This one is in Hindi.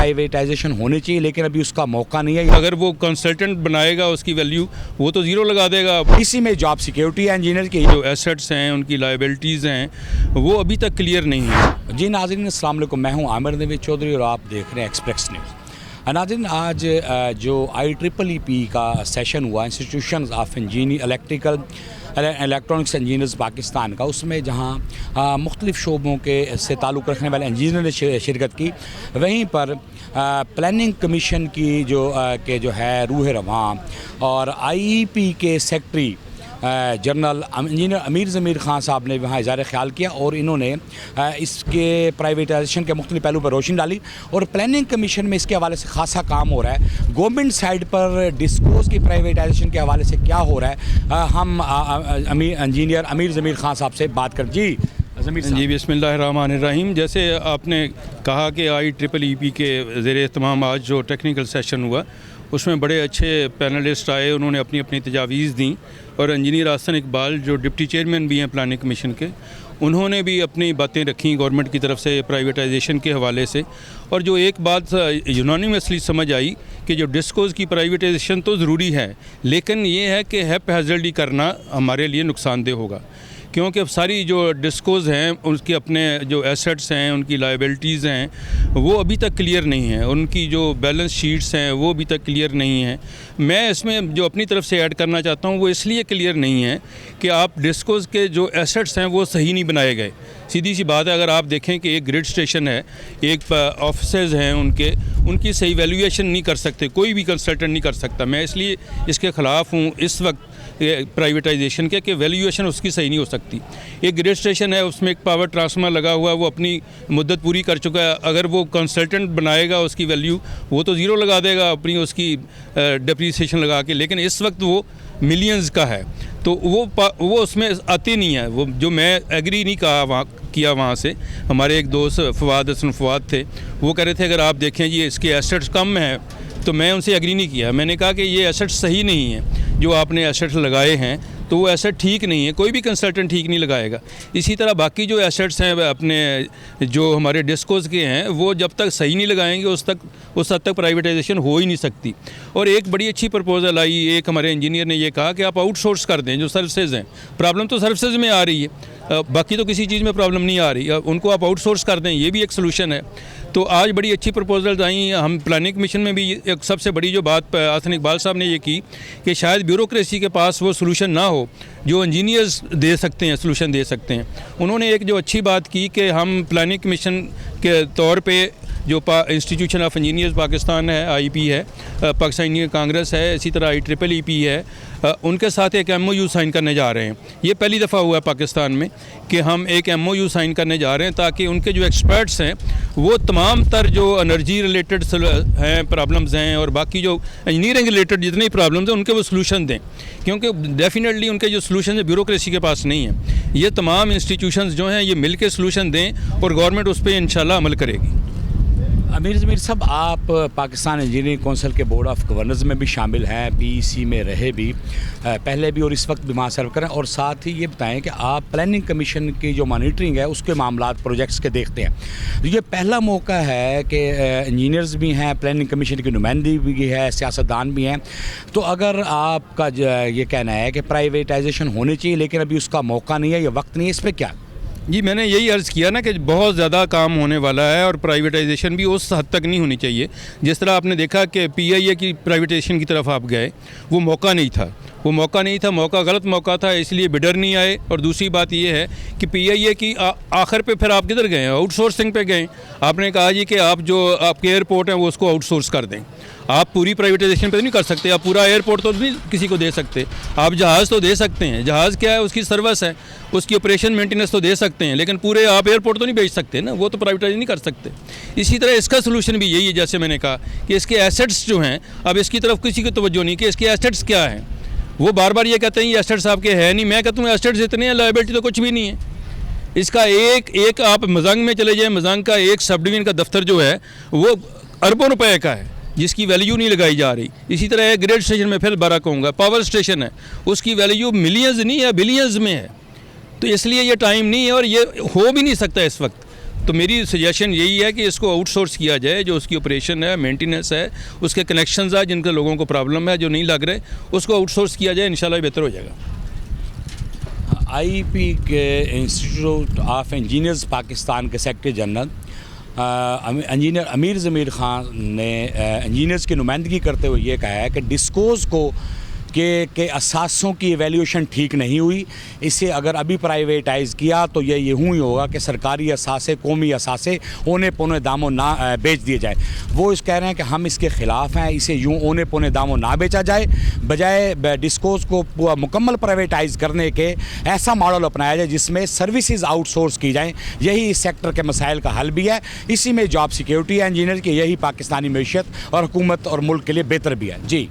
प्राइवेटाइजेशन होनी चाहिए, लेकिन अभी उसका मौका नहीं है। अगर वो कंसल्टेंट बनाएगा उसकी वैल्यू वो तो ज़ीरो लगा देगा। इसी में जॉब सिक्योरिटी इंजीनियर की जो एसेट्स हैं, उनकी लायबिलिटीज़ हैं, वो अभी तक क्लियर नहीं है। जी नाज़रीन, अस्सलाम वालेकुम, मैं हूं आमिर नवीद चौधरी और आप देख रहे हैं एक्सप्रेस न्यूज़। नाज़रीन, आज जो IEEE का सेशन हुआ institution of electronics engineers Pakistan का, उसमें जहां मुख्तलिफ़ शोबों के से ताल्लुक़ रखने वाले इंजीनियर ने शिरकत की, वहीं पर प्लानिंग कमीशन की जो है रूह रवां और IEP के सेक्रेटरी जनरल इंजीनियर अमीर ज़मीर ख़ान साहब ने वहाँ इज़हार ख्याल किया और इन्होंने इसके प्राइवेटाइजेशन के मुख्तलिफ़ पहलू पर रोशनी डाली। और प्लानिंग कमीशन में इसके हवाले से खासा काम हो रहा है। गवर्नमेंट साइड पर डिस्कोज़ की प्राइवेटाइजेशन के हवाले से क्या हो रहा है, हम इंजीनियर अमीर ज़मीर ख़ान साहब से बात कर। जी बिस्मिल्लाहिर्रहमानिर्रहीम। जैसे आपने कहा कि IEEE के ज़ेर एहतमाम आज जो टेक्निकल सेशन हुआ उसमें बड़े अच्छे पैनलिस्ट आए, उन्होंने अपनी अपनी तजावीज़ दी और इंजीनियर आसन इकबाल जो डिप्टी चेयरमैन भी हैं प्लानिंग कमीशन के, उन्होंने भी अपनी बातें रखी गवर्नमेंट की तरफ से प्राइवेटाइजेशन के हवाले से। और जो एक बात यूनानिमसली समझ आई कि जो डिस्कोज़ की प्राइवेटाइजेशन तो ज़रूरी है, लेकिन ये है कि हैज़ार्डी करना हमारे लिए नुकसानदेह होगा, क्योंकि अब सारी जो डिस्कोज़ हैं उसके अपने जो एसेट्स हैं, उनकी लायबिलिटीज़ हैं, वो अभी तक क्लियर नहीं हैं। उनकी जो बैलेंस शीट्स हैं वो अभी तक क्लियर नहीं हैं। मैं इसमें जो अपनी तरफ से ऐड करना चाहता हूँ वो इसलिए क्लियर नहीं है कि आप डिस्कोज़ के जो एसेट्स हैं वो सही नहीं बनाए गए। सीधी सी बात है, अगर आप देखें कि एक ग्रिड स्टेशन है, एक ऑफिसेज हैं, उनकी सही वैल्यूएशन नहीं कर सकते, कोई भी कंसल्टेंट नहीं कर सकता। मैं इसलिए इसके ख़िलाफ़ हूँ इस वक्त प्राइवेटाइजेशन के, कि वैल्यूएशन उसकी सही नहीं हो सकती। एक ग्रिड स्टेशन है, उसमें एक पावर ट्रांसफार्मर लगा हुआ है, वो अपनी मुद्दत पूरी कर चुका है। अगर वो कंसल्टेंट बनाएगा उसकी वैल्यू वो तो ज़ीरो लगा देगा अपनी उसकी डेप्रीसिएशन लगा के, लेकिन इस वक्त वो मिलियंस का है, तो वो उसमें आती नहीं है। वो जो मैं एग्री नहीं किया वहाँ से, हमारे एक दोस्त फवाद थे, वो कह रहे थे अगर आप देखें जी इसके एसेट्स कम हैं, तो मैं उनसे एग्री नहीं किया। मैंने कहा कि ये एसेट्स सही नहीं है, जो आपने एसेट्स लगाए हैं तो वो एसेट ठीक नहीं है, कोई भी कंसल्टेंट ठीक नहीं लगाएगा। इसी तरह बाकी जो एसेट्स हैं अपने जो हमारे डिस्कोज़ के हैं, वो जब तक सही नहीं लगाएंगे उस हद तक प्राइवेटाइजेशन हो ही नहीं सकती। और एक बड़ी अच्छी प्रपोजल आई, एक हमारे इंजीनियर ने ये कहा कि आप आउटसोर्स कर दें जो सर्विसेज हैं। प्रॉब्लम तो सर्विसेज में आ रही है, बाकी तो किसी चीज़ में प्रॉब्लम नहीं आ रही, उनको आप आउटसोर्स कर दें, ये भी एक सलूशन है। तो आज बड़ी अच्छी प्रपोजल्स आई। हम प्लानिंग कमीशन में भी एक सबसे बड़ी जो बात आसन इकबाल साहब ने ये की कि शायद ब्यूरोक्रेसी के पास वो सलूशन ना हो जो इंजीनियर्स दे सकते हैं, सलूशन दे सकते हैं। उन्होंने एक जो अच्छी बात की कि हम प्लानिंग कमीशन के तौर पे जो इंस्टीट्यूशन ऑफ इंजीनियर्स पाकिस्तान है, IEP है, पाकिस्तान इंजीनियर कांग्रेस है, इसी तरह IEEE है, उनके साथ एक MOU साइन करने जा रहे हैं। ये पहली दफ़ा हुआ है पाकिस्तान में कि हम एक MOU साइन करने जा रहे हैं, ताकि उनके जो एक्सपर्ट्स हैं वो तमाम तर जो एनर्जी रिलेटेड हैं प्रॉब्लम्स हैं और बाकी जो इंजीनियरिंग रिलेटेड जितनी प्रॉब्लम्स हैं उनके वो सलूशन दें, क्योंकि डेफिनेटली उनके जो सलूशन है ब्यूरोक्रेसी के पास नहीं है। ये तमाम इंस्टीट्यूशंस जो हैं ये मिल के सलूशन दें और गवर्नमेंट उस पर इंशाल्लाह अमल करेगी। अमीर ज़मीर साहब, आप पाकिस्तान इंजीनियरिंग कौंसिल के बोर्ड ऑफ गवर्नर्स में भी शामिल हैं, PEC में रहे भी पहले भी और इस वक्त भी वहाँ सर्व करें, और साथ ही ये बताएं कि आप प्लानिंग कमीशन की जो मॉनिटरिंग है उसके मामलात प्रोजेक्ट्स के देखते हैं। ये पहला मौका है कि इंजीनियर्स भी हैं, प्लानिंग कमीशन की नुमाइंदगी भी है, सियासतदान भी हैं। तो अगर आपका ये कहना है कि प्राइवेटाइजेशन होनी चाहिए लेकिन अभी उसका मौका नहीं है, ये वक्त नहीं है, इस पर क्या? जी, मैंने यही अर्ज़ किया ना कि बहुत ज़्यादा काम होने वाला है और प्राइवेटाइजेशन भी उस हद तक नहीं होनी चाहिए। जिस तरह आपने देखा कि PIA की प्राइवेटाइजेशन की तरफ आप गए, वो मौका नहीं था, मौका गलत मौका था, इसलिए बिडर नहीं आए। और दूसरी बात ये है कि PIA की आखिर पे फिर आप किधर गए? आउटसोर्सिंग पे गए। आपने कहा जी कि आप जो आपके एयरपोर्ट हैं वो उसको आउटसोर्स कर दें। आप पूरी प्राइवेटाइजेशन पे नहीं कर सकते, आप पूरा एयरपोर्ट तो नहीं किसी को दे सकते। आप जहाज़ तो दे सकते हैं, जहाज़ क्या है उसकी सर्विस है, उसकी ऑपरेशन मेंटेनेंस तो दे सकते हैं, लेकिन पूरे आप एयरपोर्ट तो नहीं बेच सकते ना, वो तो प्राइवेटाइज नहीं कर सकते। इसी तरह इसका सलूशन भी यही है, जैसे मैंने कहा कि इसके एसेट्स जो हैं, अब इसकी तरफ किसी की तवज्जो नहीं कि इसके एसेट्स क्या हैं। वो बार बार ये कहते हैं ये एसेट्स आपके हैं नहीं, मैं कहता हूँ एसेट्स इतने हैं, लायबिलिटी तो कुछ भी नहीं है। इसका एक आप मजंग में चले जाएँ, मजंग का एक सब डिवीजन का दफ्तर जो है वो अरबों रुपए का है, जिसकी वैल्यू नहीं लगाई जा रही। इसी तरह एक ग्रेड स्टेशन में फिर बारह कहूँगा, पावर स्टेशन है, उसकी वैल्यू मिलियंस नहीं है, बिलियंस में है। तो इसलिए ये टाइम नहीं है और ये हो भी नहीं सकता इस वक्त। तो मेरी सजेशन यही है कि इसको आउटसोर्स किया जाए, जो उसकी ऑपरेशन है, मेंटेनेंस है, उसके कनेक्शंस है, जिनके लोगों को प्रॉब्लम है, जो नहीं लग रहे, उसको आउटसोर्स किया जाए, इंशाल्लाह बेहतर हो जाएगा। आईपी के इंस्टीट्यूट ऑफ इंजीनियर्स पाकिस्तान के सेक्रेटरी जनरल इंजीनियर अमीर ज़मीर ख़ान ने इंजीनियर्स की नुमाइंदगी करते हुए ये कहा है कि डिस्कोज़ को के असासों की एवेल्यूशन ठीक नहीं हुई। इसे अगर अभी प्राइवेटाइज़ किया तो ये यूँ ही होगा कि सरकारी असासे, कौमी असासे औने पौने दामों ना बेच दिए जाए। वो इस कह रहे हैं कि हम इसके ख़िलाफ़ हैं, इसे यूँ औने पौने दामों ना बेचा जाए, बजाय डिस्कोज़ को मुकम्मल प्राइवेटाइज़ करने के ऐसा मॉडल अपनाया जाए जिसमें सर्विसेज आउटसोर्स की जाएँ। यही इस सेक्टर के मसाइल का हल भी है, इसी में जॉब सिक्योरिटी है इंजीनियर की, यही पाकिस्तानी मैशियत और हुकूमत और मुल्क के लिए बेहतर भी है। जी।